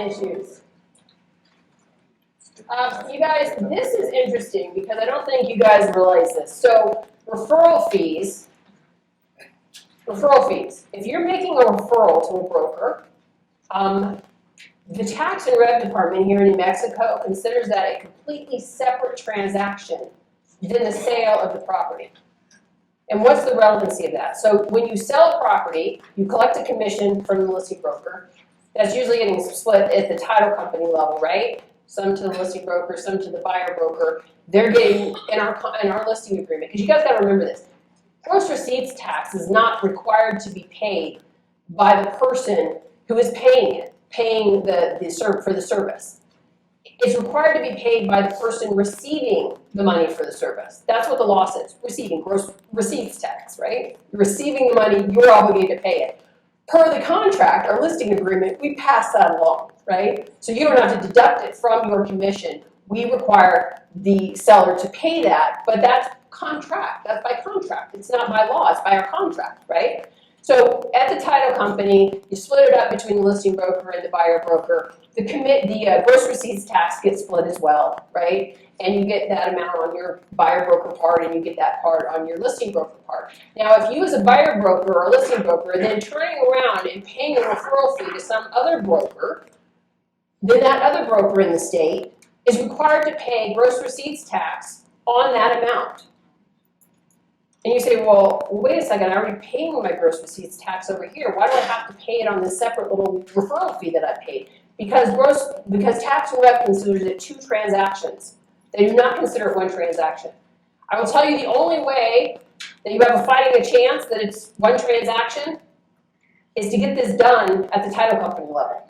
issues. You guys, this is interesting because I don't think you guys realize this. So referral fees. If you're making a referral to a broker, the tax and rev department here in New Mexico considers that a completely separate transaction than the sale of the property. And what's the relevancy of that? So when you sell a property, you collect a commission from the listing broker. That's usually getting split at the title company level, right? Some to the listing broker, some to the buyer broker. They're getting in our listing agreement, because you guys got to remember this. Gross receipts tax is not required to be paid by the person who is paying for the service. It's required to be paid by the person receiving the money for the service. That's what the law says, receiving gross receipts tax, right? You're receiving the money, you're obligated to pay it. Per the contract, our listing agreement, we pass that along, right? So you don't have to deduct it from your commission. We require the seller to pay that, but that's contract. That's by contract. It's not by law, it's by our contract, right? So at the title company, you split it up between the listing broker and the buyer broker. The gross receipts tax gets split as well, right? And you get that amount on your buyer broker part, and you get that part on your listing broker part. Now, if you as a buyer broker or a listing broker are then turning around and paying a referral fee to some other broker, then that other broker in the state is required to pay gross receipts tax on that amount. And you say, well, wait a second, I'm already paying my gross receipts tax over here. Why do I have to pay it on this separate little referral fee that I paid? Because tax and rev considers it two transactions. They do not consider it one transaction. I will tell you the only way that you have a fighting a chance that it's one transaction is to get this done at the title company level.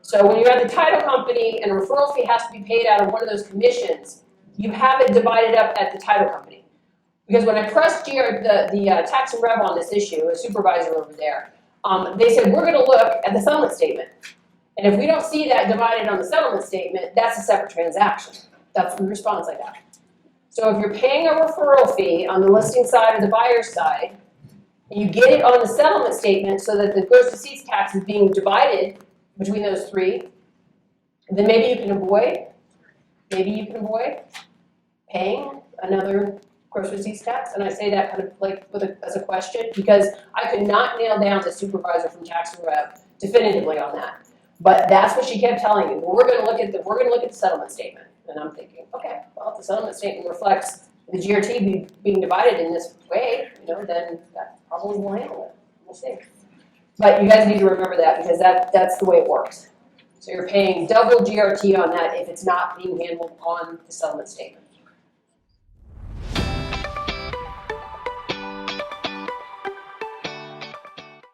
So when you're at the title company and a referral fee has to be paid out of one of those commissions, you have it divided up at the title company. Because when I pressed the tax and rev on this issue, a supervisor over there, they said, we're going to look at the settlement statement. And if we don't see that divided on the settlement statement, that's a separate transaction. That's the response I got. So if you're paying a referral fee on the listing side or the buyer's side, and you get it on the settlement statement so that the gross receipts tax is being divided between those three, then maybe you can avoid paying another gross receipts tax. And I say that kind of like as a question, because I could not nail down the supervisor from tax and rev definitively on that. But that's what she kept telling me. Well, we're going to look at the settlement statement. And I'm thinking, okay, well, if the settlement statement reflects the GRT being divided in this way, then that probably will handle it. We'll see. But you guys need to remember that, because that's the way it works. So you're paying double GRT on that if it's not being handled on the settlement statement.